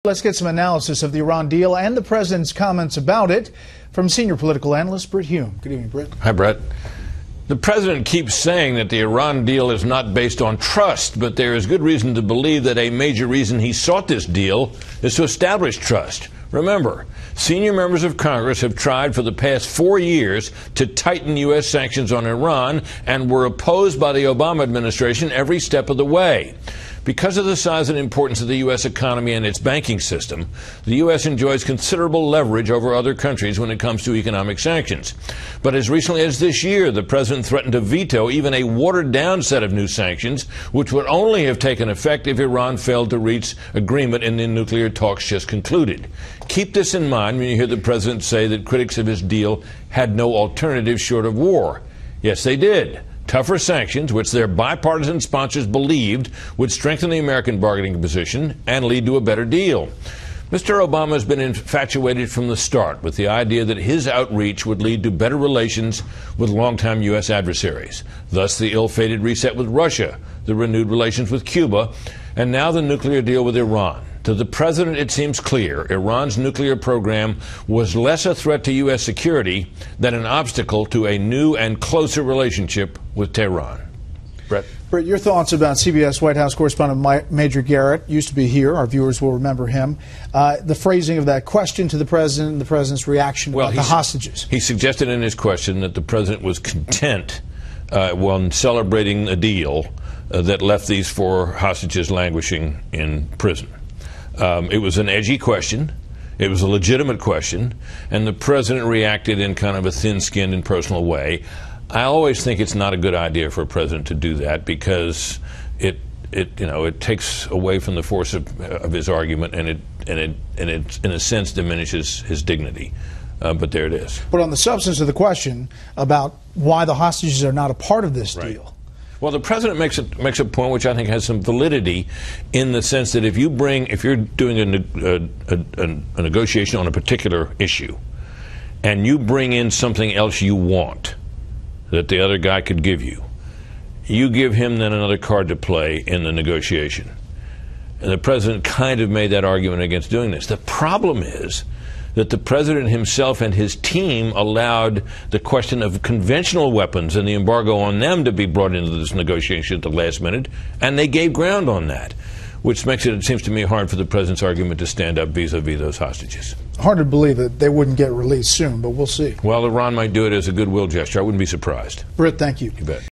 Let's get some analysis of the Iran deal and the president's comments about it from senior political analyst Brit Hume. Good evening, Brit. Hi, Brett. The president keeps saying that the Iran deal is not based on trust, but there is good reason to believe that a major reason he sought this deal is to establish trust. Remember, senior members of Congress have tried for the past 4 years to tighten U.S. sanctions on Iran and were opposed by the Obama administration every step of the way. Because of the size and importance of the U.S. economy and its banking system, the U.S. enjoys considerable leverage over other countries when it comes to economic sanctions. But as recently as this year, the president threatened to veto even a watered-down set of new sanctions, which would only have taken effect if Iran failed to reach agreement in the nuclear talks just concluded. Keep this in mind when you hear the president say that critics of his deal had no alternative short of war. Yes, they did. Tougher sanctions, which their bipartisan sponsors believed would strengthen the American bargaining position and lead to a better deal. Mr. Obama has been infatuated from the start with the idea that his outreach would lead to better relations with longtime U.S. adversaries. Thus, the ill-fated reset with Russia, the renewed relations with Cuba, and now the nuclear deal with Iran. To the president, it seems clear Iran's nuclear program was less a threat to U.S. security than an obstacle to a new and closer relationship with Tehran. Brett? Brett, your thoughts about CBS White House correspondent Major Garrett, used to be here. Our viewers will remember him. The phrasing of that question to the president and the president's reaction about the hostages. He suggested in his question that the president was content when celebrating a deal that left these 4 hostages languishing in prison. It was an edgy question. It was a legitimate question, and the president reacted in kind of a thin-skinned and personal way. I always think it's not a good idea for a president to do that because it takes away from the force of his argument, and it in a sense diminishes his dignity. But there it is. But on the substance of the question about why the hostages are not a part of this deal. Well, the president makes a point which I think has some validity in the sense that if you're doing a negotiation on a particular issue and you bring in something else you want that the other guy could give you, you give him then another card to play in the negotiation. And the president kind of made that argument against doing this. The problem is that the president himself and his team allowed the question of conventional weapons and the embargo on them to be brought into this negotiation at the last minute, and they gave ground on that, which makes it seems to me, hard for the president's argument to stand up vis-a-vis those hostages. Hard to believe that they wouldn't get released soon, but we'll see. Well, Iran might do it as a goodwill gesture. I wouldn't be surprised. Britt, thank you. You bet.